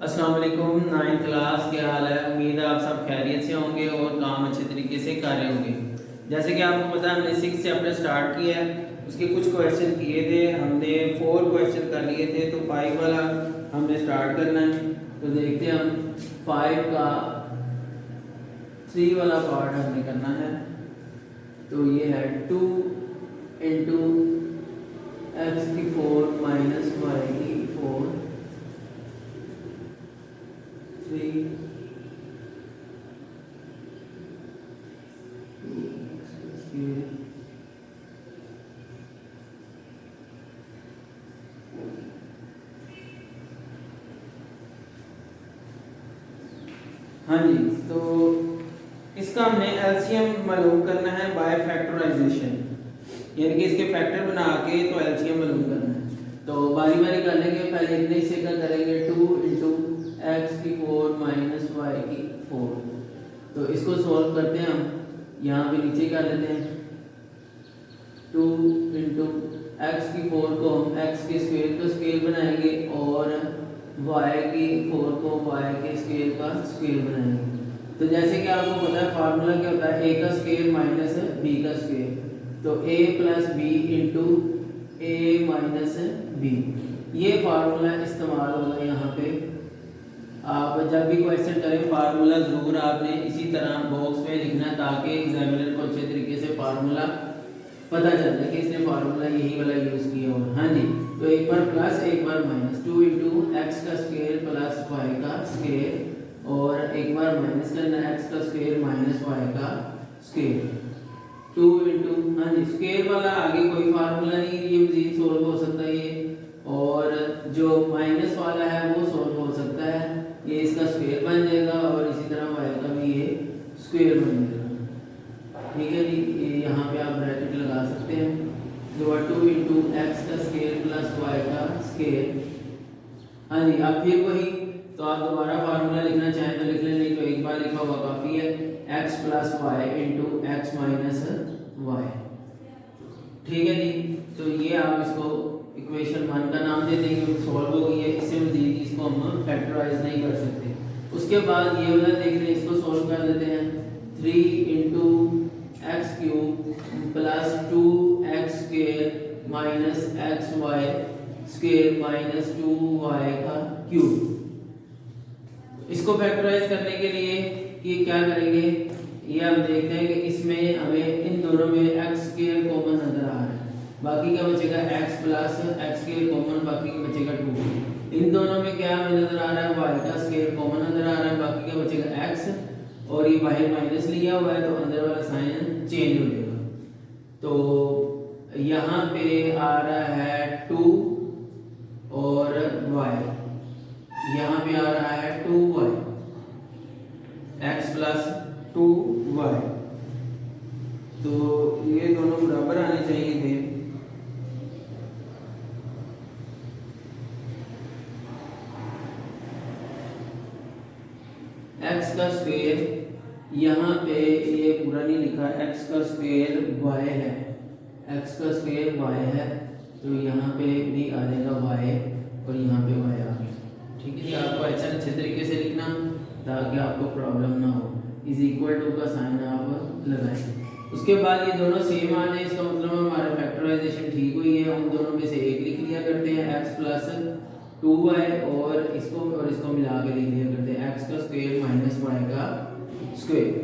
अस्सलाम वालेकुम। 9th class, क्या हाल है? उम्मीद है आप सब खैरियत से होंगे और काम अच्छे तरीके से कर रहे होंगे। जैसे कि आपको पता है हमने 6 चैप्टर स्टार्ट किया है, उसके कुछ क्वेश्चन किए थे हमने, 4 क्वेश्चन कर लिए थे, तो 5 वाला हमने स्टार्ट करना है। तो देखते हैं हम 5 का 3 वाला पार्ट हमने करना है। तो ये है 2 इंटू एक्स की 4 माइनस वाई की 4 3 हाँ जी, तो इसका हमने एलसीएम मालूम करना है बाय फैक्टराइजेशन, यानी कि इसके फैक्टर बना के तो एलसीएम मालूम करना है। तो बारी बारी कर लेंगे। पहले इतने हिस्से का करेंगे 2 इंटू एक्स की 4 माइनस वाई की 4। तो इसको सॉल्व करते हैं हम, यहाँ पे नीचे कर लेते हैं 2 इंटू एक्स की 4 को हम एक्स के स्क्वायर का स्क्वायर बनाएंगे और y की 4 को y के स्क्वायर का स्क्वायर बनाएंगे। तो जैसे कि आपको पता है फार्मूला क्या होता है, a का स्क्वायर माइनस b का स्क्वायर, तो a plus b into a minus b, ये फार्मूला इस्तेमाल होगा यहाँ पे। आप जब भी क्वेश्चन करें फार्मूला ज़रूर आपने इसी तरह बॉक्स में लिखना है, ताकि एग्जामिनर को अच्छे तरीके से फार्मूला पता चल जाए कि इसने फार्मूला यही वाला यूज़ किया होगा। हाँ जी, तो एक बार प्लस एक बार माइनस, 2 इंटू एक्स का स्क्वायर प्लस वाई का स्क्वायर, और एक बार माइनस करना एक्स का स्क्वायर माइनस वाई का स्क्वायर, 2 इंटू, हाँ जी, स्क्वायर वाला आगे कोई फार्मूला नहीं, ये मजीद सोल्व हो सकता है ये, और जो माइनस वाला है वो सोल्व हो सकता है, ये इसका स्क्वायर बन जाएगा और इसी तरह वाई का भी ये स्क्वायर बन जाएगा। ठीक है जी, ये यहाँ पे आप ब्रैकेट लगा सकते हैं, जो 2 इंटू एक्स का स्क्वायर प्लस वाई का स्क्वायर। हाँ जी, अब फिर वही, तो आप दोबारा फार्मूला लिखना चाहें तो लिख लें, नहीं तो एक बार लिखा हुआ काफ़ी है, x plus y into x minus y. ठीक है जी, तो ये आप इसको इक्वेशन 1 का नाम दे देंगे, सॉल्व हो गई है। इससे मजीद इसको हम फैक्टराइज नहीं कर सकते। उसके बाद ये वाला देख रहे हैं, इसको सॉल्व कर लेते हैं, 3 into x cube plus 2 x square minus x y square minus 2 y का क्यूब। इसको फैक्टराइज करने के लिए ये क्या करेंगे, ये हम देखते हैं कि इसमें हमें इन दोनों में एक्स स्क्वायर कॉमन नजर आ रहा है, बाकी का बचेगा x plus x square common, बाकी का बचेगा 2। इन दोनों में क्या हमें नजर आ रहा है, वाई का स्क्वायर कॉमन नजर आ रहा है, बाकी का बचेगा एक्स, और ये बाहर माइनस लिया हुआ है तो अंदर वाला साइन चेंज हो जाएगा। तो यहाँ पे आ रहा है 2 और y, यहाँ पे आ रहा है 2y, x प्लस 2y, तो ये दोनों बराबर आने चाहिए थे। x का स्क्वायर यहाँ पे ये पूरा नहीं लिखा, x का स्क्वायर y है, x का स्क्वायर y है, तो यहाँ पे भी आ जाएगा y और यहाँ पे y आ गया। ठीक है जी, आपको अच्छा अच्छे तरीके से लिखना ताकि आपको प्रॉब्लम ना हो। इज इक्वल टू का साइन आप लगाएं। उसके बाद ये दोनों सेम आ जाए, इसका मतलब हमारा फैक्टराइजेशन ठीक हुई है। हम दोनों में से एक लिख लिया करते हैं x प्लस 2y, और इसको मिला के लिख लिया करते हैं x का स्क्वायर माइनस y का स्क्वायर।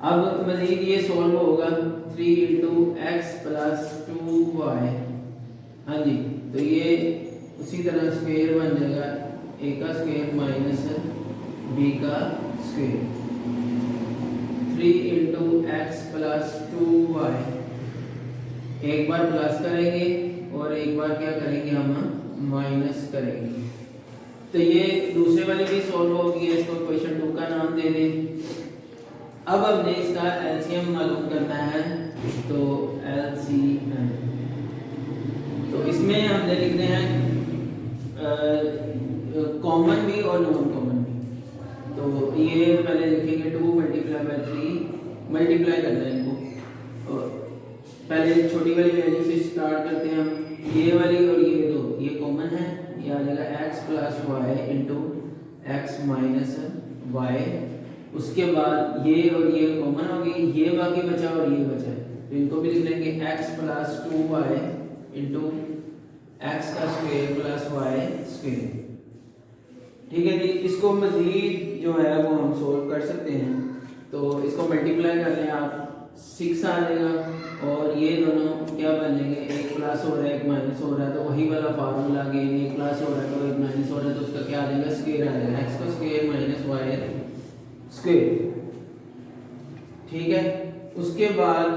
अब मजीद ये सॉल्व होगा, 3 इंटू एक्स प्लस 2y, हाँ जी, तो ये उसी तरह स्क्वायर बन जाएगा, a का स्क्वायर माइनस b का square, 3 into X plus 2y, एक बार प्लस करेंगे और एक बार क्या करेंगे हम माइनस करेंगे। तो ये दूसरे वाले भी सॉल्व हो गया, इसको क्वेश्चन 2 का नाम दे दें। अब हमने इसका एलसीएम मालूम करना है, तो एलसीएम, तो इसमें हमने लिखने हैं कॉमन भी और नॉन कॉमन भी। तो ये पहले लिखेंगे 2 मल्टीप्लाई बाय 3, मल्टीप्लाई करना है इनको, और पहले छोटी वाली वैल्यू से स्टार्ट करते हैं हम, ये वाली और ये दो, ये कॉमन है, ये आ जाएगा x plus y into x minus y. उसके बाद ये और ये कॉमन हो गई, ये बाकी बचा और ये बचा है, तो इनको भी लिख लेंगे x plus 2y into X का स्क्वायर प्लस वाई स्क्वायर। ठीक है जी। इसको मजीद जो है वो हम सोल्व कर सकते हैं, तो इसको मल्टीप्लाई कर लें आप, 6 आ जाएगा और ये दोनों क्या बनेंगे, एक प्लस हो रहा है एक माइनस हो रहा है, तो वही वाला फार्मूला अगेन, एक प्लस हो रहा है तो एक माइनस हो रहा है, तो उसका क्या आ जाएगा, स्क्वायर आ जाएगा, एक्स का स्क्वायर माइनस वाई स्क्वायर। ठीक है। उसके बाद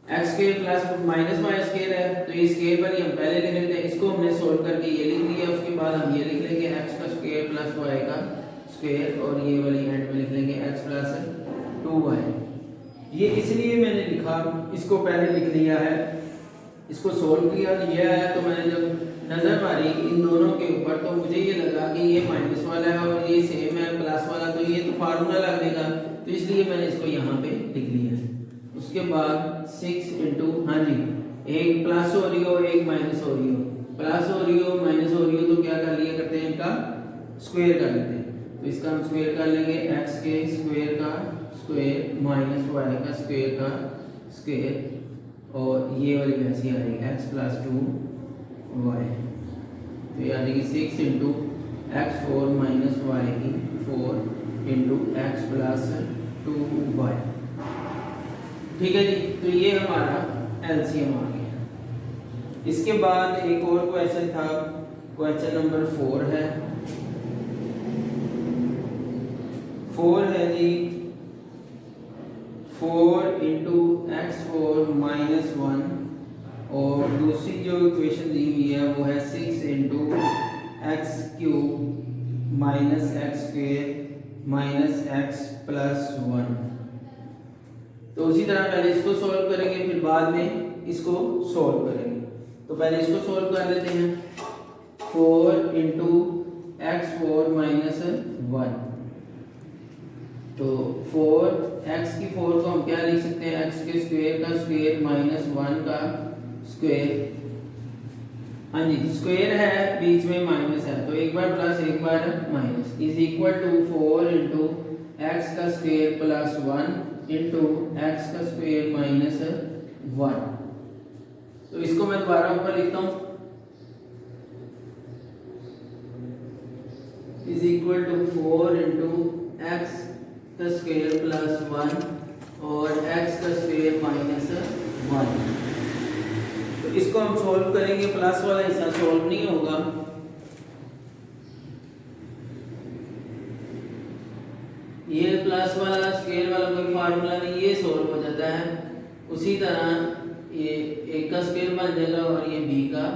x square plus minus y square है, तो ये स्क्वायर पर ही हम पहले लिख लेते हैं, इसको हमने सोल्व करके ये लिख लिया। उसके बाद हम ये लिख लेंगे एक्स का स्क्वायर प्लस वाई का स्क्वायर, और ये वाली एंड में लिख लेंगे एक्स प्लस 2y। ये इसलिए मैंने लिखा, इसको पहले लिख लिया है, इसको सोल्व किया है, तो मैंने जब नजर मारी इन दोनों के ऊपर तो मुझे ये लगा कि ये माइनस वाला है और ये सेम है प्लस वाला, तो ये तो फार्मूला लगने का, तो इसलिए मैंने इसको यहाँ पे लिख लिया है। उसके बाद 6 इंटू, हाँ जी, एक प्लस हो रही हो एक माइनस हो रही हो, प्लस हो रही हो माइनस हो रही हो, तो क्या कर लिया करते हैं, इनका स्क्वायर कर लेते हैं। तो इसका हम स्क्वायर कर लेंगे, एक्स के स्क्वायर का स्क्वायर माइनस वाई का स्क्वायर का स्क्वायर, और ये वाली वैसी आ जाएगी एक्स प्लस 2y, तो ये आ जाएगी 6 इंटू एक्स 4 माइनस वाई की 4 इंटू एक्स प्लस 2y। ठीक है जी। तो ये हमारा एलसीएम आ गया। इसके बाद एक और क्वेश्चन था, क्वेश्चन नंबर 4 है, 4 है जी, 4 इंटू एक्स 4 माइनस 1, और दूसरी जो इक्वेशन दी हुई है वो है 6 into x cube minus x square minus x plus 1। तो उसी तरह पहले इसको सॉल्व करेंगे, फिर बाद में इसको सॉल्व करेंगे। तो पहले इसको सॉल्व कर लेते हैं, 4 इंटू एक्स 4 माइनस 1, तो 4 की 4 को हम क्या लिख सकते हैं, एक्स के स्क्वायर का स्क्वायर माइनस 1 का स्क्वायर, हाँ जी, स्क्वायर है बीच में माइनस है, तो एक बार प्लस एक बार minus, is equal to 4 into X का स्क्वायर प्लस 1 इंटू एक्स का स्क्वायर माइनस 1। तो इसको मैं दोबारा ऊपर लिखता हूँ, is equal to 4 into X का स्क्वायर प्लस 1 और एक्स का स्क्वायर माइनस 1। तो इसको हम सॉल्व करेंगे, प्लस वाला हिस्सा सॉल्व नहीं होगा, ये प्लस वाला स्क्वायर वाला कोई फार्मूला नहीं, ये सॉल्व हो जाता है। उसी तरह ये एक का स्क्वायर बन जाएगा और ये बी का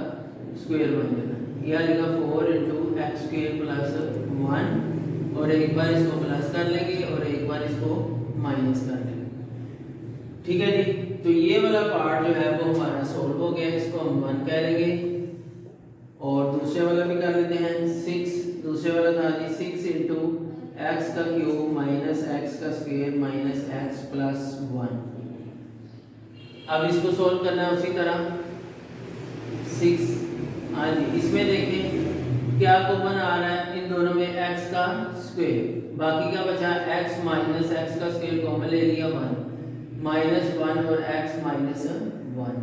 स्क्वायर बन जाएगा, ये आ जाएगा 4 इंटू एक्स स्क्वायर प्लस 1, और एक बार इसको प्लस कर लेंगे और एक बार इसको माइनस कर लेंगे। ठीक है जी। तो ये वाला पार्ट जो है वो हमारा सॉल्व हो गया, इसको हम 1 कह लेंगे, और दूसरे वाला भी कर लेते हैं 6, दूसरे वाला था जी 6 इंटू एक्स का क्यूब माइनस एक्स का स्क्वायर माइनस एक्स प्लस 1। अब इसको सॉल्व करना है उसी तरह 6, हाँ जी, इसमें देखें क्या कॉमन आ रहा है, इन दोनों में x का स्क्वायर, बाकी का बचा x माइनस एक्स का स्क्वायर कॉमन ले लिया 1, माइनस 1 और x माइनस 1,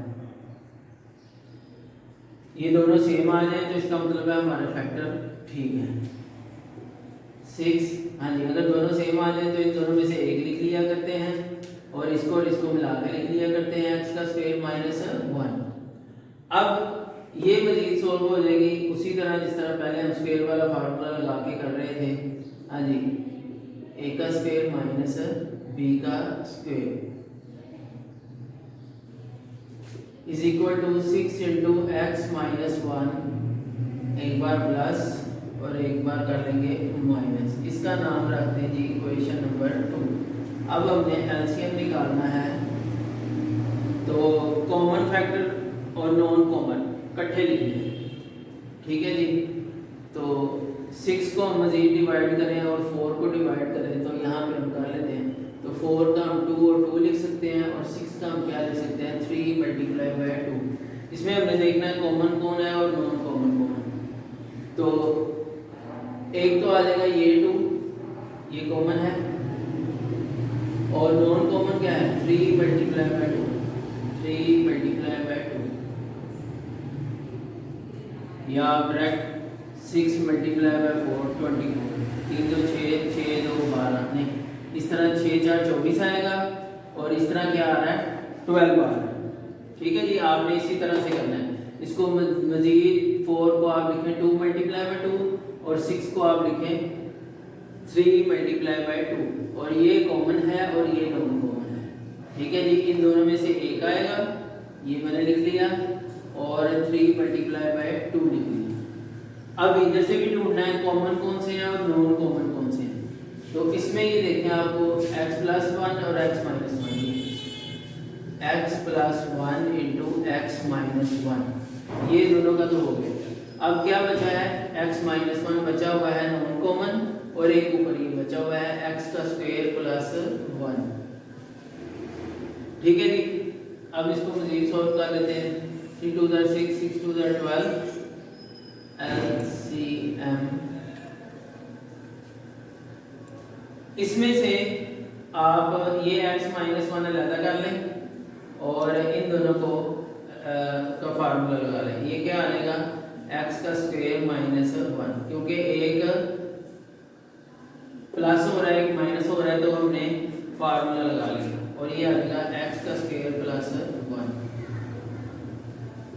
ये दोनों सेम आ जाए तो इसका मतलब है हमारा फैक्टर ठीक है 6। हाँ जी, अगर दोनों सेम आ जाए तो इन दोनों में से एक लिख लिया करते हैं और इसको मिला के लिख लिया करते हैं x का स्क्वायर माइनस 1। अब ये मजीद सॉल्व हो जाएगी उसी तरह जिस तरह पहले हम स्क्वायर वाला फार्मूला लगा के कर रहे थे। हाँ जी, a का स्क्वायर माइनस b का square is equal to 6 into x minus 1, एक बार प्लस और एक बार कर लेंगे माइनस, इसका नाम रखते हैं जी इक्वेशन नंबर 2। अब हमने एलसीएम निकालना है, तो कॉमन फैक्टर और नॉन कॉमन इकट्ठे लिखने, ठीक है जी। तो 6 को हम मजीद डिवाइड करें और 4 को डिवाइड करें, तो यहाँ पे हम कर लेते हैं, तो 4 का हम 2 और 2 लिख सकते हैं और 6 का हम क्या लिख सकते हैं 3 मल्टीप्लाई बाय 2। इसमें हमने देखना है कॉमन कौन है और नॉन कॉमन कौन है। तो एक तो आ जाएगा ये 2, ये कॉमन है, और नॉन कॉमन क्या है 3 मल्टीप्लाई बाय 2, 3 मल्टीप्लाई बाय 2, या ब्रैकेट 6 मल्टीप्लाई बाय 4 24, 3 2 6, 6 2 12, नहीं इस तरह 6 4 24 आएगा, और इस तरह क्या आ रहा है 12 आ रहा है। ठीक है जी, आपने इसी तरह से करना है। इसको मजीद 4 को आप लिखें 2 मल्टीप्लाई बाय 2, और 6 को आप लिखें 3 मल्टीप्लाई बाय 2, और ये कॉमन है और ये नॉन कॉमन है। ठीक है जी, इन दोनों में से एक आएगा, ये मैंने लिख लिया, और 3 मल्टीप्लाई बाय 2 लिख लिया। अब इधर से भी ढूंढना है कॉमन कौन से हैं और नॉन कॉमन कौन से हैं। तो इसमें ये देखें आपको x प्लस 1 और x minus 1, x plus 1 into x minus 1, ये दोनों का तो हो गया। अब क्या बचा है x माइनस 1 बचा हुआ है नॉन कॉमन, और एक ऊपर ये बचा हुआ है x का स्क्वायर प्लस 1। ठीक है जी, अब इसको मजीद सॉल्व कर लेते हैं। 3 2 6, 6 2 12, LCM। इसमें से आप ये x माइनस 1 अलग कर लें और इन दोनों को का फार्मूला लगा लें। ये क्या आएगा x का स्क्वायर माइनस 1, क्योंकि एक प्लस हो रहा है एक माइनस हो रहा है, तो हमने फार्मूला लगा लिया, और ये आ जाएगा x का square plus 1,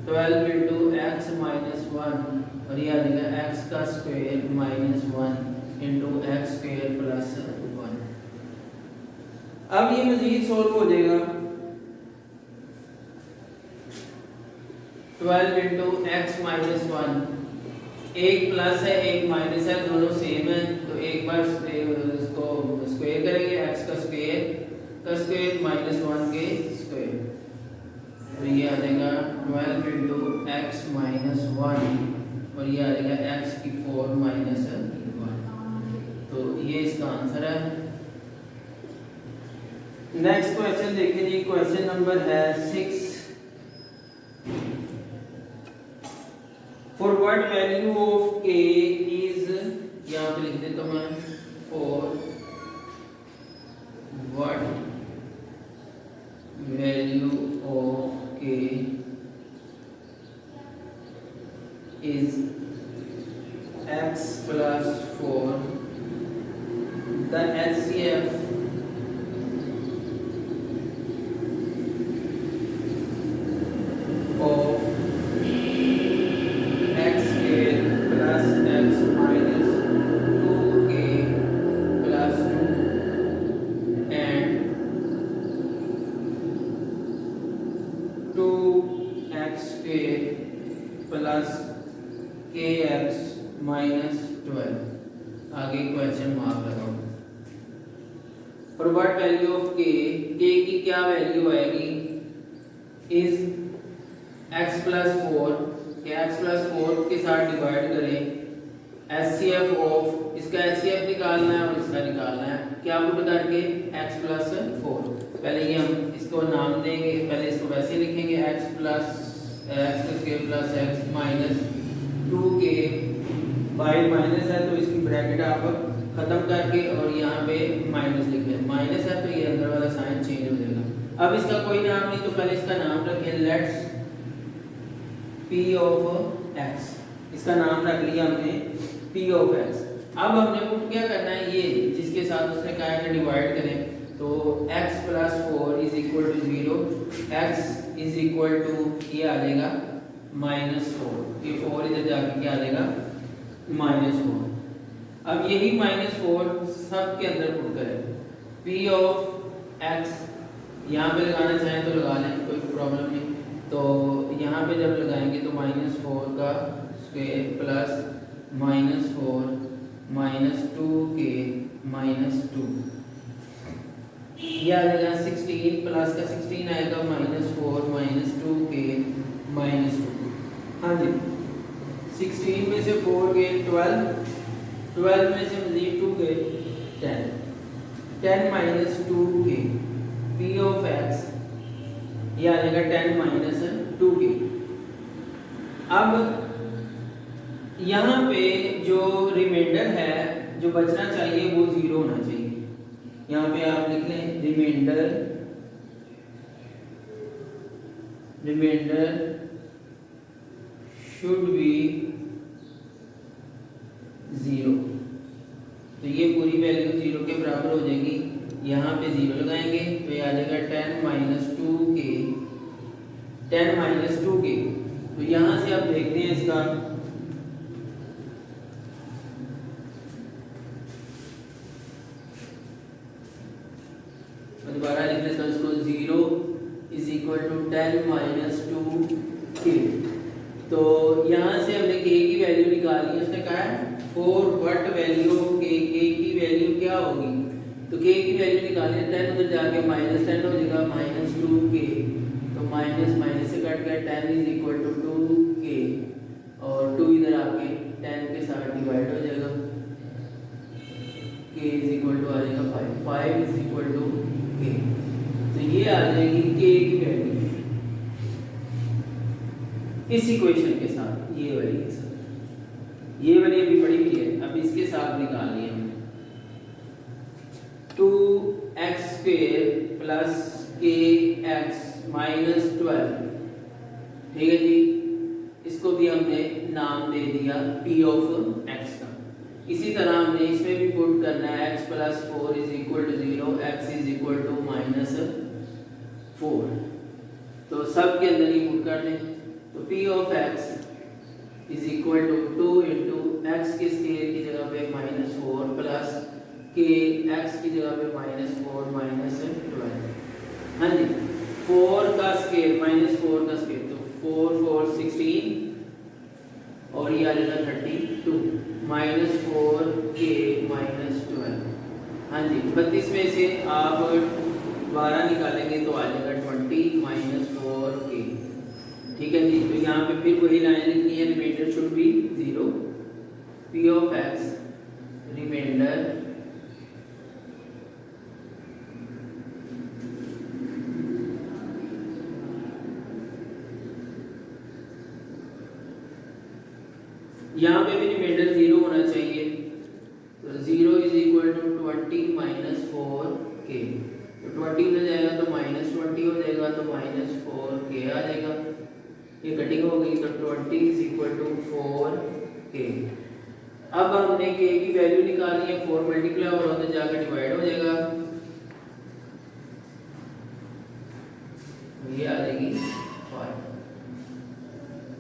12 into x minus 1, और ये आ जाएगा x का square minus 1 into x square plus 1। अब ये मजीद सॉल्व हो जाएगा। 12 इंटू एक्स माइनस 1, एक प्लस है एक माइनस है, दोनों सेम है, तो एक बार इसको स्क्वायर करेंगे, x का स्क्वायर माइनस 1 के स्क्वायर, तो ये आ जाएगा 12 इंटू एक्स माइनस 1, और ये आ जाएगा x की 4 माइनस 1, तो ये इसका आंसर है। नेक्स्ट क्वेश्चन देखिए जी, क्वेश्चन नंबर है 6। For what value of k is, यहाँ पे लिख देता हूँ मैं, for what value of k is x plus 4, the LCF of x square plus x minus 2k plus 2 and 2x square plus kx minus 12। आगे question mark लगाओ। For what value of k, k की क्या value आएगी, is x plus 4, x plus 4 के साथ divide करें, HCF of, इसका HCF निकालना है और इसका निकालना है, क्या पुट करके x प्लस 4। पहले ये हम इसको नाम देंगे, पहले इसको वैसे लिखेंगे x plus x plus x minus 2k, by minus है तो इसकी ब्रैकेट आप खत्म करके और यहाँ पे माइनस लिख लें, माइनस है तो ये अंदर वाला साइन चेंज हो जाएगा। अब इसका कोई नाम नहीं, तो पहले इसका नाम रखें लेट्स p ऑफ x, इसका नाम रख लिया हमने p ऑफ x। अब हमने पुट क्या करना है, ये जिसके साथ उसने कहा है डिवाइड करें, तो x plus 4 is equal to 0, x is equal to ये आ जाएगा माइनस 4, ये 4 इधर जाके क्या आ जाएगा माइनस 4। अब यही माइनस 4 सब के अंदर पुट करें, p ऑफ x यहाँ पे लगाना चाहें तो लगा लें, कोई प्रॉब्लम नहीं। तो यहाँ पे जब लगाएंगे तो माइनस 4 का square plus minus 4 minus 2k minus 2, ये आ जाएगा 16 प्लस का 16 आएगा माइनस 4 माइनस 2k माइनस 2। हाँ जी, 16 में से 4 गए 12, 12 में से मजीद 2 गए 10, 10 minus 2k, p of x ये आ जाएगा 10 माइनस 2k। अब यहाँ पे जो रिमाइंडर है जो बचना चाहिए वो 0 होना चाहिए। यहाँ पे आप लिख लें रिमाइंडर शुड बी 0। तो ये पूरी वैल्यू 0 के बराबर हो जाएगी। यहाँ पे 0 लगाएंगे तो ये आ जाएगा 10 - 2k, 10 - 2k। तो यहाँ से आप देखते हैं इसका दोबारा लिख लेते हैं इसको 0 = 10 - 2k। तो यहाँ से हमने k की वैल्यू निकाली है। उसने कहा है for what value of k, k की वैल्यू क्या होगी। तो k की वैल्यू निकाली है, 10 उधर जाके -10 हो जाएगा -2k। तो माइनस माइनस से कट गया, 10 = 2k और 2 इधर आके 10 के साथ डिवाइड हो जाएगा। k = आ जाएगा 5 = k। तो ये आ जाएगी k की वैल्यू इस इक्वेशन के साथ, ये वाली के साथ। ये वाली अभी पड़ी हुई है, अब इसके साथ निकाल लिया हमने 2x² + kx - 12। ठीक है जी, इसको भी हमने नाम दे दिया p ऑफ x का। इसी तरह हमने इसमें भी पुट करना है x + 4 = 0, x = -4। तो सब के अंदर ही पुट कर दें। तो p ऑफ x = 2 × x के स्क्वायर की जगह पे -4 प्लस k x की जगह पे -4 - 12। हाँ जी, 4 का स्क्वायर -4 का स्क्वायर, तो 4 × 4 = 16 और ये आ जाएगा 32 -4k - 12। हाँ जी, 32 में से आप 12 निकालेंगे तो आ जाएगा 20 - 4k। ठीक है जी, तो यहाँ पे फिर वही लाइन लिखनी है, remainder should be 0, p of x remainder यहाँ पे भी रिमाइंडर 0 होना चाहिए। तो 0 = 20 - 4k। तो 20 हो जाएगा तो -20 हो जाएगा तो -4k आ जाएगा। ये कटिंग हो गई तो 20 = 4k। अब हमने k की वैल्यू निकाली है, 4 मल्टीप्लाई और होते जाकर डिवाइड हो जाएगा, ये आ जाएगी 5।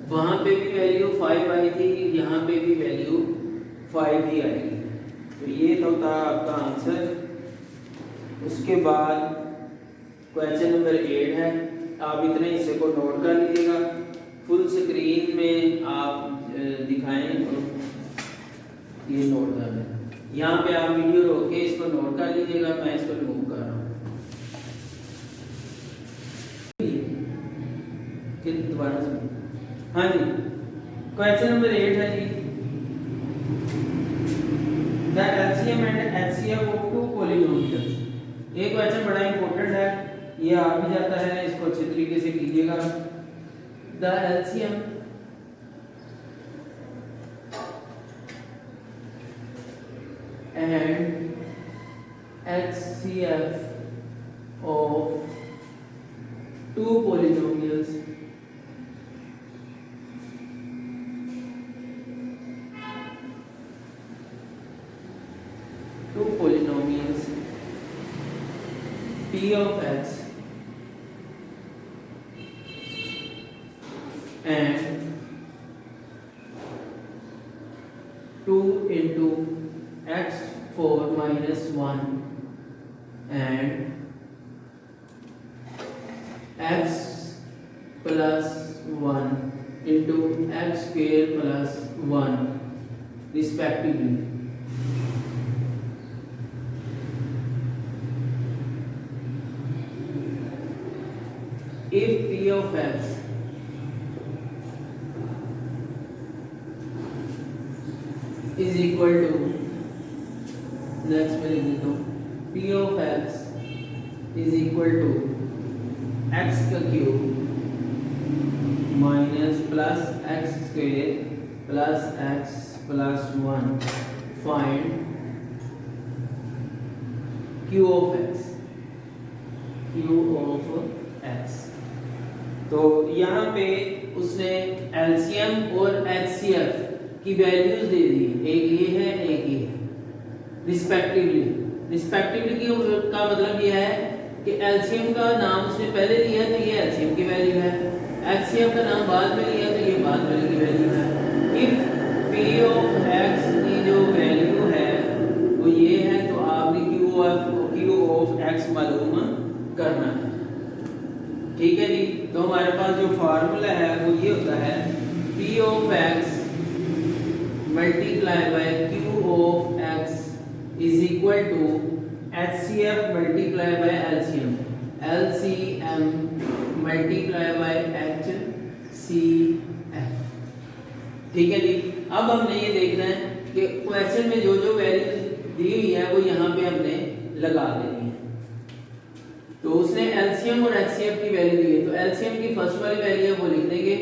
वहां पे भी वैल्यू 5 आई थी, यहाँ पे भी वैल्यू 5 ही आएगी। तो ये तो था आपका आंसर। उसके बाद क्वेश्चन नंबर 8 है। आप इतने हिस्से को नोट कर लीजिएगा, फुल स्क्रीन में आप दिखाएं और ये नोट कर लें। यहाँ पे आप वीडियो रोक के इसको नोट कर लीजिएगा, मैं इसको रिमूव कर रहा हूँ। दोबारा सुनिए। हाँ जी, क्वेश्चन नंबर 8 है जी, the LCM and HCF of two polynomials. ये क्वेश्चन बड़ा इंपॉर्टेंट है, ये आ भी जाता है, इसको अच्छे तरीके से कीजिएगा। The LCM and HCF of two polynomials p of x and 2 into x4 minus 1 and x plus 1 into x square plus 1 respectively. If p of x is equal to, next में लिख देता हूँ, p of x is equal to x का cube minus plus x square plus x plus 1 find Q of x, Q of x. तो यहाँ पे उसने LCM और एचसीएफ की वैल्यूज दे दी, एक ये है एक ये है, रिस्पेक्टिवली। रिस्पेक्टिवली की का मतलब ये है कि एलसीएम का नाम उसने पहले लिया तो ये एलसीएम की वैल्यू है, एचसीएफ का नाम बाद में लिया तो ये बाद वाले की वैल्यू है। इफ पी ऑफ एक्स की जो वैल्यू है वो ये है तो आपने क्यू ऑफ एक्स मालूम करना है। ठीक है जी। तो हमारे पास जो फार्मूला है वो ये होता है p of x multiply by q of x is equal to HCF multiply by LCM, LCM multiply by HCF. ठीक है जी। अब हमने ये देखना है कि क्वेश्चन में जो जो वैल्यूज दी हुई है वो यहाँ पे हमने लगा देनी है। तो उसने एलसीएम और एचसीएफ की वैल्यू दी है, तो एलसीएम की फर्स्ट वाली वैल्यू है वो लिख देंगे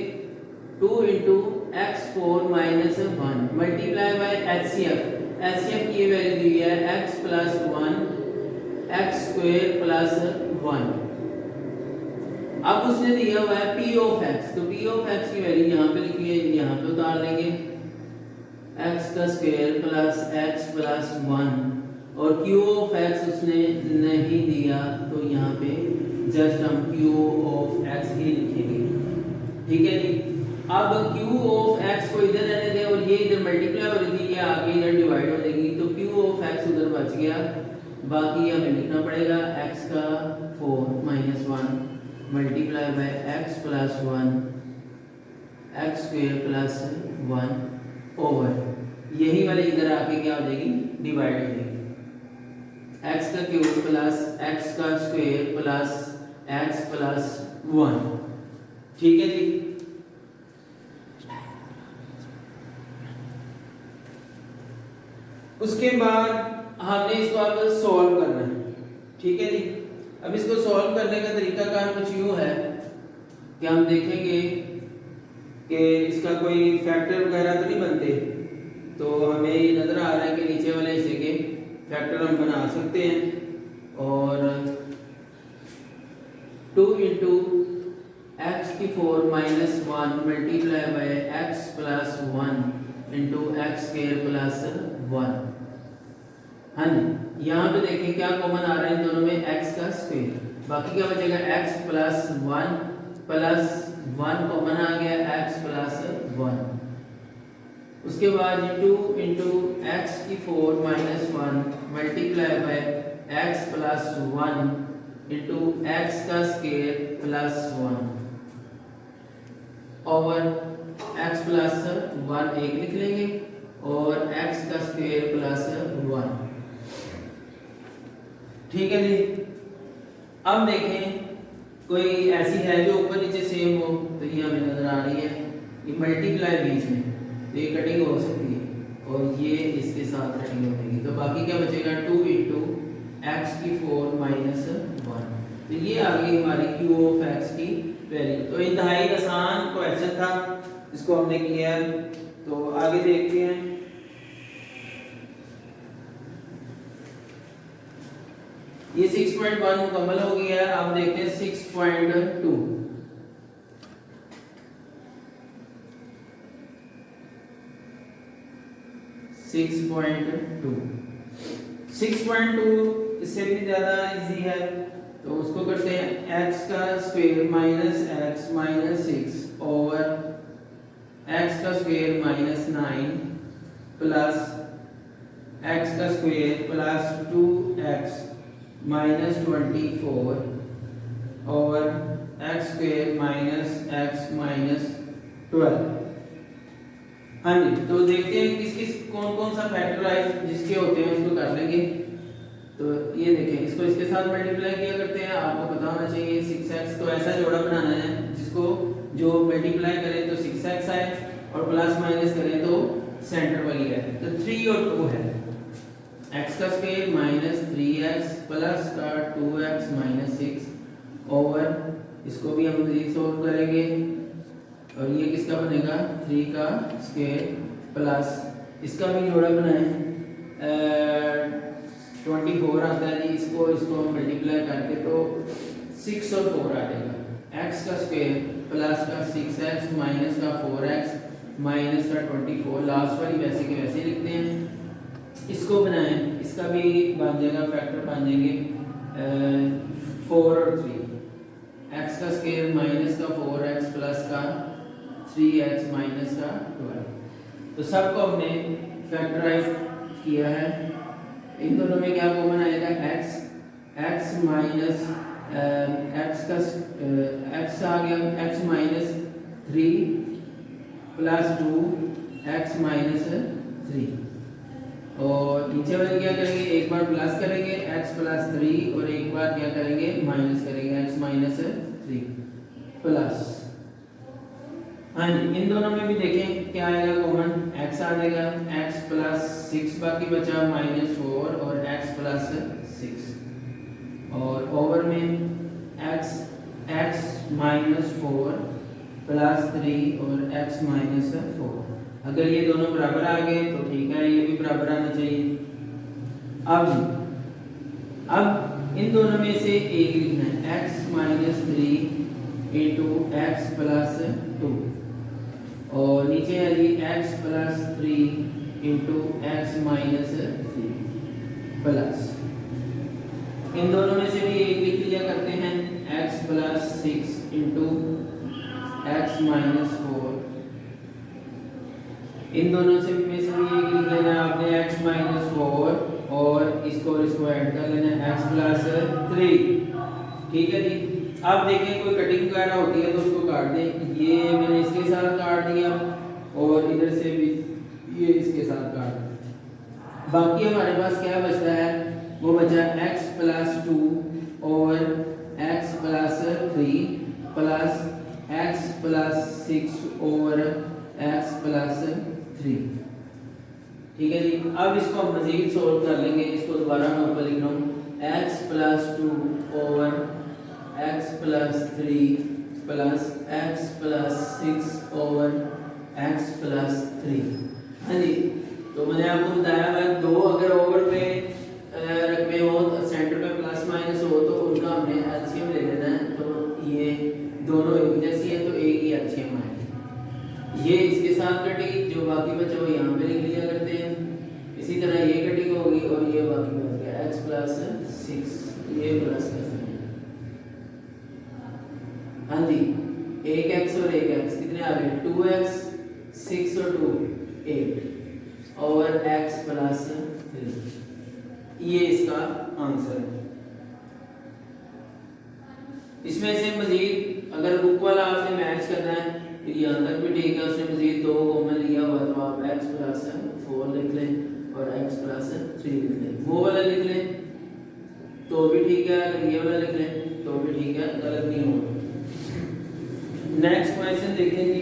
2 into x4 minus 1 multiply by HCF. HCF की ये वैल्यू दी है x plus 1 x square plus 1। अब उसने दिया हुआ है p of x, तो p of x की वैल्यू यहाँ पे लिखी है, यहाँ पे उतार लेंगे x का स्क्वायर प्लस x प्लस 1, और q of x उसने नहीं दिया तो यहाँ पे जस्ट हम q of x ही लिखेंगे। ठीक है जी। अब q of x को इधर रहने दें और ये इधर मल्टीप्लाई हो रही थी, ये आगे इधर डिवाइड हो जाएगी, तो q of x उधर बच गया, बाकी हमें लिखना पड़ेगा x का 4 minus 1 multiply by x plus 1 x square plus 1 over यही वाली इधर आके क्या हो जाएगी, डिवाइड हो जाएगी, x का क्यूब प्लस x का स्क्वायर प्लस x प्लस 1। ठीक है जी। उसके बाद हमने इसको अब सॉल्व करना है। ठीक है जी। अब इसको सॉल्व करने का तरीका कार कुछ यूं है कि हम देखेंगे कि इसका कोई फैक्टर वगैरह तो नहीं बनते, तो हमें ये नजर आ रहा है कि नीचे वाले हिस्से के फैक्टर हम बना सकते हैं, और 2 into x की 4 minus 1 multiply by x plus 1 into x square plus 1। हाँ जी। यहाँ पे देखिए क्या कॉमन आ रहा है इन दोनों में, x का स्क्वायर, बाकी क्या बचेगा x प्लस 1 प्लस 1 कॉमन आ गया, x प्लस 1। उसके बाद 2 into x की 4 minus 1 multiply by x plus 1 into x का square plus 1 over x plus 1 एक लिख लेंगे और x का स्क्वायर प्लस 1। ठीक है जी। अब देखें कोई ऐसी है जो ऊपर नीचे सेम हो, तो ये हमें नजर आ रही है, ये मल्टीप्लाई बीच में, तो ये कटिंग हो सकती है और ये इसके साथ कटिंग हो जाएगी, तो बाकी क्या बचेगा 2 into x की 4 minus 1। तो ये आ गई हमारी q of x की वैल्यू। तो इंतहाई आसान क्वेश्चन था, इसको हमने किया। तो आगे देखते हैं। ये 6.1 मुकम्मल हो गया है। अब देखते हैं 6.2। इससे भी ज्यादा इजी है, तो उसको करते हैं x का square minus x minus 6 over x का स्क्वायर माइनस 9 प्लस x का स्क्वायर प्लस 2x माइनस 24 और x square minus x minus 12। हाँ जी। तो देखते हैं किस किस कौन कौन सा फैक्टराइज जिसके होते हैं उसको कर लेंगे। तो ये देखें, इसको इसके साथ मल्टीप्लाई किया करते हैं, आपको पता होना चाहिए 6x। तो ऐसा जोड़ा बनाना है जिसको जो मल्टीप्लाई करें तो 6x आए और प्लस माइनस करें तो सेंटर वाली है। तो 3 और 2 है, x का स्क्वायर माइनस 3x प्लस का 2x माइनस 6 ओवर, इसको भी हम सोल्व करेंगे और ये किसका बनेगा 3 का स्क्वायर प्लस इसका भी जोड़ा बनाएं 24 आता है जी, इसको इसको मल्टीप्लाई करके तो 6 और 4 आ जाएगा। x का स्क्वायर प्लस का 6x माइनस का 4x माइनस का 24, लास्ट वाली वैसे के वैसे लिखते हैं। इसको बनाएं, इसका भी बन जाएगा फैक्टर बन जाएंगे 4 और 3, x का स्क्वायर माइनस का 4x प्लस का 3x माइनस का 12। तो सबको हमने फैक्टराइज किया है। इन दोनों में क्या कॉमन आएगा x माइनस x का x आ गया x minus 3 plus 2 x minus 3, और नीचे वाले क्या करेंगे एक बार प्लस करेंगे x प्लस 3 और एक बार क्या करेंगे माइनस करेंगे x माइनस 3 प्लस। हाँ जी, इन दोनों में भी देखें क्या आएगा कॉमन, x आ जाएगा x प्लस 6 बाकी बचा माइनस 4 और x प्लस 6, और ओवर में x माइनस 4 प्लस 3 और x माइनस 4। अगर ये दोनों बराबर आ गए तो ठीक है, ये भी बराबर आना चाहिए। अब इन दोनों में से एक लिखना है x minus 3 into X plus 2, और नीचे है जी x plus 3 into x minus 3 plus, इन दोनों में से भी एक लिख लिया करते हैं x plus 6 into x minus 4, इन दोनों से में से भी एक लिख लेना है आपने x माइनस 4 और इसको ऐड कर लेना है x प्लस 3। ठीक है जी। अब देखें कोई कटिंग वगैरह होती है तो उसको काट दें, ये मैंने इसके साथ काट दिया और इधर से भी ये इसके साथ काट दिया। बाकी हमारे पास क्या बचता है, वो बचा x प्लस 2 और x plus 3 plus x plus 6 और x प्लस 3। ठीक है जी। अब इसको हम मजीद सोल्व कर लेंगे, इसको दोबारा मैं ऊपर लिख रहा हूँ x प्लस 2 और x plus 3 plus x plus 6 और x प्लस 3। हाँ जी, तो मैंने आपको बताया है दो अगर ओवर पे रकमे हो सेंटर पे प्लस माइनस हो तो उनका हमने एलसीएम ले लेना है। तो ये दोनों एक जैसी है तो एक ही एलसीएम आएगी। ये इसके साथ कटेगी, जो बाकी बचा वो यहाँ पे लिख लिया करते हैं। इसी तरह ये कटिंग होगी और ये बाकी बच गया x प्लस 6, ये प्लस का। हाँ जी, एक x और एक x कितने आ गए 2x, 6 और 2 8 और x प्लस 3, ये इसका आंसर है। इसमें से मजीद अगर बुक वाला आपने मैच करना है तो यहाँ तक भी ठीक है, उसने मजीद 2 कॉमन लिया हुआ तो आप x प्लस 4 लिख लें और x प्लस 3 लिख लें। वो वाला लिख लें तो भी ठीक है, अगर ये वाला लिख लें तो भी ठीक है, गलत नहीं होगा। नेक्स्ट क्वेश्चन देखेंगे,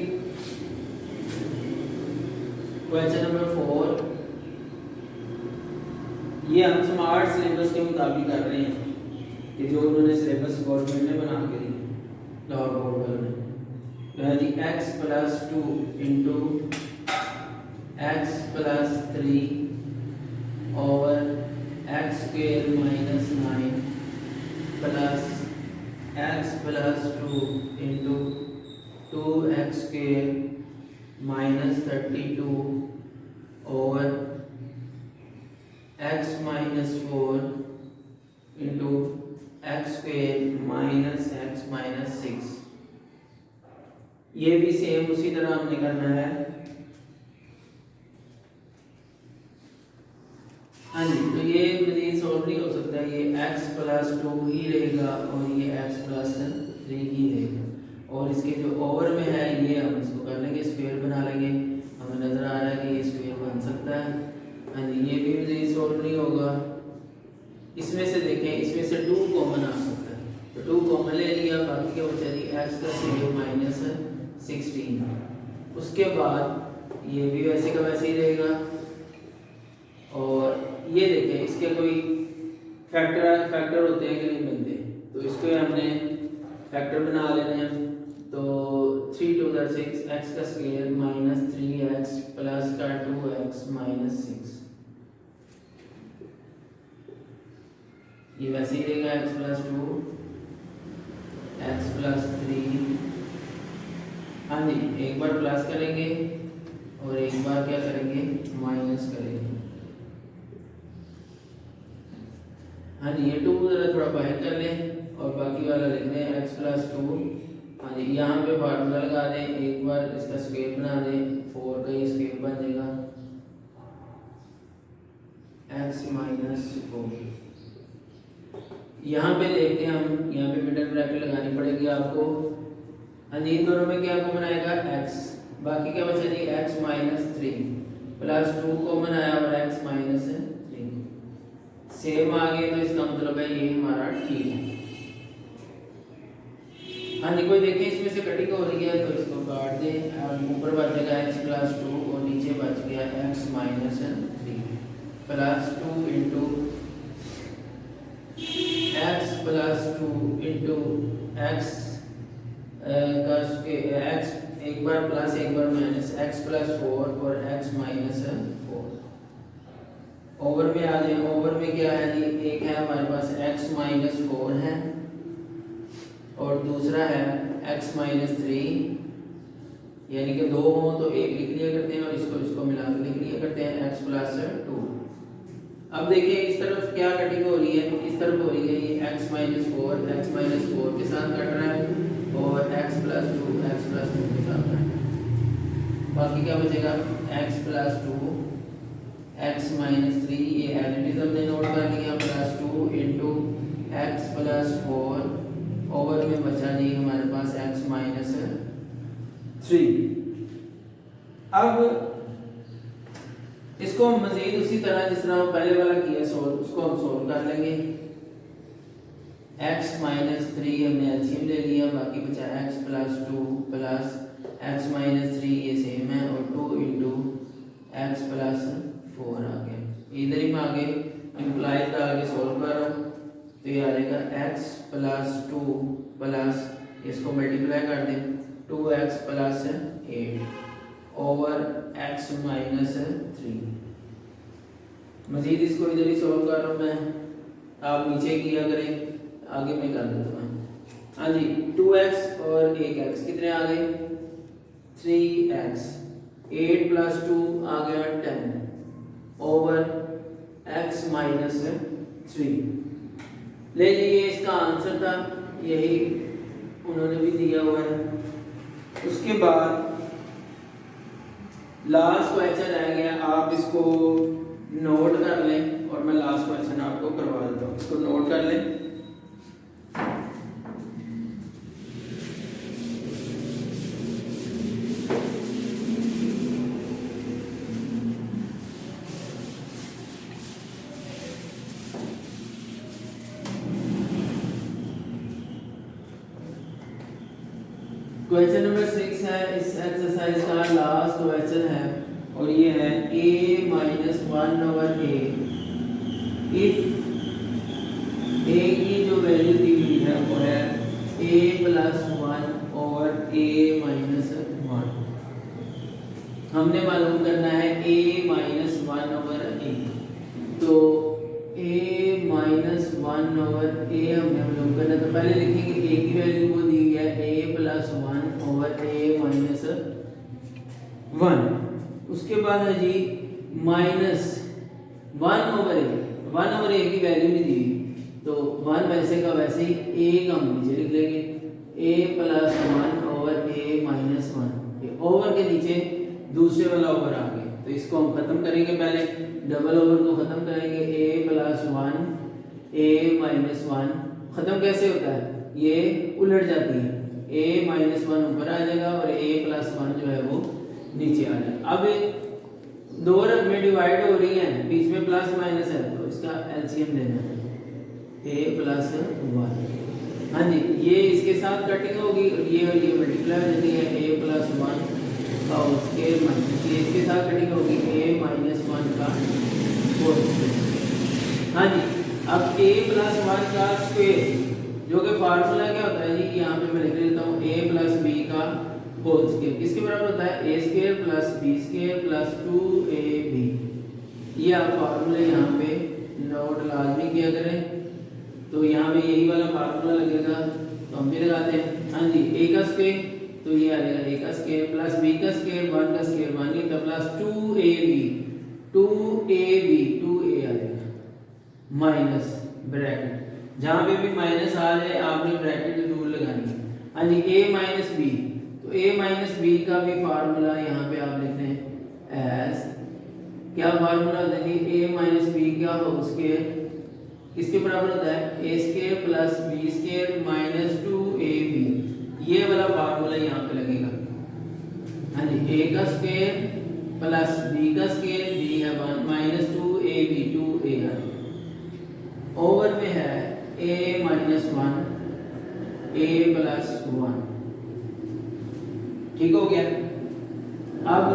क्वेश्चन नंबर 4। ये हम स्मार्ट सिलेबस के मुताबिक कर रहे हैं कि जो उन्होंने सिलेबस गवर्नमेंट ने बना के दिया लाहौर बोर्ड वालों ने। जी x plus 2 into X plus 3 over x square minus 9 plus x plus 2 into 2x square minus 32 over x minus 4 into x square minus x minus 6। ये भी सेम उसी तरह हमने करना है। हाँ जी, तो ये मजीद सॉल्व नहीं हो सकता, ये x प्लस 2 ही रहेगा और ये x प्लस 3 ही रहेगा, और इसके जो ओवर में है ये हम इसको कर लेंगे, स्क्वायर बना लेंगे। हमें नजर आ रहा है कि ये स्क्वायर बन सकता है। हाँ जी, ये भी मजीद सॉल्व नहीं होगा। इसमें से देखें, इसमें से 2 कॉमन आ सकता है तो 2 कॉमन ले लिया, बाकी क्या बचा जी x का स्क्वायर माइनस 16। उसके बाद ये भी वैसे का वैसे ही रहेगा, और ये देखें इसके कोई फैक्टर होते हैं कि नहीं बनते, तो इसको हमने फैक्टर बना लेने हैं। तो 3 2 ज़ा 6 x का स्क्वायर माइनस 3x प्लस का 2x माइनस 6, ये वैसे ही देगा x प्लस 2 x प्लस 3। हाँ जी, एक बार प्लस करेंगे और एक बार क्या करेंगे माइनस करेंगे। हाँ जी, ये 2 जरा थोड़ा बाहर कर लें और बाकी वाला लिख दें x प्लस 2। हाँ जी, यहाँ पे फार्मूला लगा दें, एक बार इसका स्क्वायर बना दें, 4 का ये स्क्वायर बन जाएगा x माइनस 4। यहाँ पे देखते हैं हम, यहाँ पे मिडल ब्रैकेट लगानी पड़ेगी आपको। हाँ जी, इन दोनों में क्या कॉमन आएगा x, बाकी क्या बचा जी x माइनस 3 प्लस 2 कॉमन आया और x माइनस 3 सेम आ गए, तो इसका मतलब है ये हमारा ठीक है। हाँ जी, कोई देखें इसमें से कटिंग हो रही है तो इसको काट दें। अब ऊपर बच जाएगा x प्लस 2 और नीचे बच गया x minus 3 plus 2 into x plus 2 into x का x, एक बार प्लस एक बार माइनस, x प्लस 4 और x माइनस 4। ओवर में आ जाए, ओवर में क्या है जी, एक है हमारे पास x माइनस 4 है और दूसरा है x माइनस 3, यानी कि दो हो तो एक लिख लिया करते हैं और इसको मिला के लिख लिया करते हैं x प्लस 2। अब देखिए इस तरफ क्या कटिंग हो रही है, इस तरफ हो रही है ये x माइनस 4 के साथ कट रहा है और x प्लस 2 के साथ कट रहा है। बाकी क्या बचेगा x प्लस 2 x माइनस 3, ये एडिटिव हमने नोट कर लिया, plus 2 into x plus 4, over में बचा जी हमारे पास x माइनस 3। अब इसको हम मजीद उसी तरह जिस तरह हम पहले वाला किया सोल्व, उसको हम सोल्व कर लेंगे। x माइनस 3 हमने एलसीएम ले लिया, बाकी बचा x plus 2 plus x minus 3, ये सेम है, और 2 इंटू x प्लस 4 आ गया। इधर ही में आगे इम्प्लाइज का आगे सोल्व कर रहा हूँ तो ये आ जाएगा x प्लस 2 प्लस, इसको मल्टीप्लाई कर दें, 2x plus 8 over x minus 3। मजीद इसको इधर ही सोल्व कर रहा हूँ मैं, आप नीचे किया करें, आगे मैं कर देता हूँ। हाँ जी, 2x और 1x कितने आ गए 3x, 8 प्लस 2 आ गया 10 ओवर x माइनस 3। ले लीजिए, इसका आंसर था यही उन्होंने भी दिया हुआ है। उसके बाद लास्ट क्वेश्चन रह गया, आप इसको नोट कर लें और मैं लास्ट क्वेश्चन आपको करवा देता हूँ, इसको नोट कर लें। क्वेश्चन नंबर 6 है, इस एक्सरसाइज का लास्ट क्वेश्चन है और ये है a minus 1 over a। If a की जो वैल्यू दी हुई है वो है a plus 1 over a minus 1। हमने मालूम करना है a माइनस 1 ओवर a, तो a माइनस 1 ओवर a हमने मालूम करना है, तो पहले लिखेंगे a की वैल्यू वो दी है a plus 1 over a minus 1। उसके बाद है जी माइनस 1 ओवर a की वैल्यू नहीं दी, तो 1 वैसे का वैसे ही a का हम नीचे लिख लेंगे, a plus 1 over a minus 1। Over के नीचे दूसरे वाला ओवर आ गया, तो इसको हम खत्म करेंगे, पहले डबल ओवर को खत्म करेंगे, a प्लस 1 a माइनस 1। खत्म कैसे होता है, ये उलट जाती है, a माइनस 1 ऊपर आ जाएगा और a प्लस 1 जो है वो नीचे आ जाएगा। अब दो रकमें डिवाइड हो रही हैं, बीच में प्लस माइनस है, तो इसका एलसीएम लेना है a प्लस 1। हाँ जी, ये इसके साथ कटिंग होगी और ये मल्टीप्लाई हो जाती है, a प्लस 1 का स्क्वायर माइनस ये इसके साथ कटिंग होगी a माइनस 1 का होल स्क्वायर। हाँ जी, अब a प्लस 1 का स्क्वायर जो कि फार्मूला क्या होता है जी, यहाँ पे मैं लिख लेता हूँ a प्लस b का होल स्क्वायर किसके बराबर होता है A square plus B square plus 2ab। ये आप फार्मूले यहाँ पे नोट लाजमी किया करें। तो यहाँ पे यही वाला फार्मूला लगेगा तो हम भी लगाते हैं। हाँ जी, ए का स्क्वायर तो ये आ जाएगा ए का स्क्वायर प्लस बी का स्क्वायर 1 का स्क्वायर 1 ही तो प्लस 2a आ जाएगा माइनस ब्रैकेट। जहाँ पे भी माइनस आ जाए आपने ब्रैकेट जरूर लगानी है। हाँ जी, a माइनस बी तो a माइनस बी का भी फार्मूला यहाँ पे आप लिखते हैं एज क्या फार्मूला होता है कि a माइनस बी का होल स्क्वायर किसके बराबर होता है A square plus B square minus 2ab। ये वाला फार्मूला यहाँ पे लगेगा। हाँ जी, a का स्क्वायर प्लस b का स्क्वायर b है 1 माइनस 2ab 2a ओवर में है a माइनस 1 a प्लस 1। ठीक हो गया। अब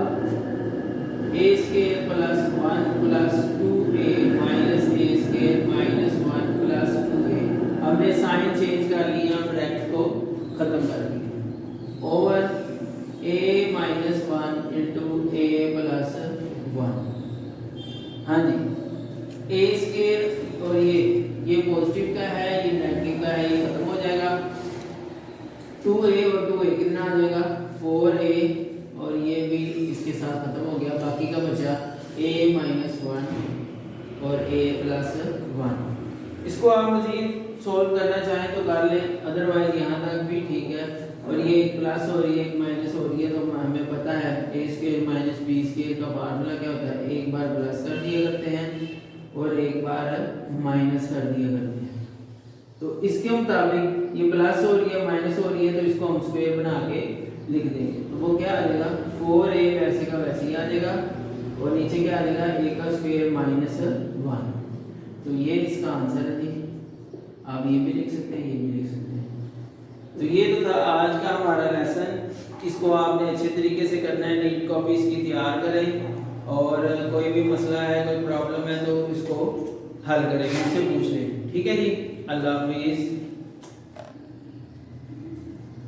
a square plus 1 plus 2a minus a square minus 1 plus 2a। हमने साइन चेंज कर लिया, ब्रैकेट को खत्म कर दिया over a minus 1 into a plus 1। हाँ जी, a स्क्वायर और ये पॉजिटिव का है ये नेगेटिव का है, ये खत्म हो जाएगा। 2a और 2a कितना आ जाएगा 4a और ये भी इसके साथ खत्म हो गया। बाकी का बचा a माइनस 1 और a प्लस 1। इसको आप मजीद सोल्व करना चाहें तो कर लें, अदरवाइज यहाँ तक भी ठीक है। और ये एक प्लस और ये एक माइनस हो रही है तो हमें पता है a square minus b square का फार्मूला क्या होता है, एक बार प्लस कर दिया करते हैं और एक बार माइनस कर दिया करते हैं। तो इसके मुताबिक ये प्लस हो रही है माइनस हो रही है तो इसको हम स्क्वायर बना के लिख देंगे। तो वो क्या आ जाएगा 4a वैसे का वैसे ही आ जाएगा और नीचे क्या आ जाएगा a का स्क्वायर माइनस 1। तो ये इसका आंसर है जी। आप ये भी लिख सकते हैं ये भी लिख सकते हैं। तो ये तो था आज का हमारा लेसन। इसको आपने अच्छे तरीके से करना है, नीट कॉपी इसकी तैयार करें और कोई भी मसला है कोई प्रॉब्लम है तो इसको हल करें, मुझसे पूछ लें। ठीक है जी, अल्लाह हाफिज़।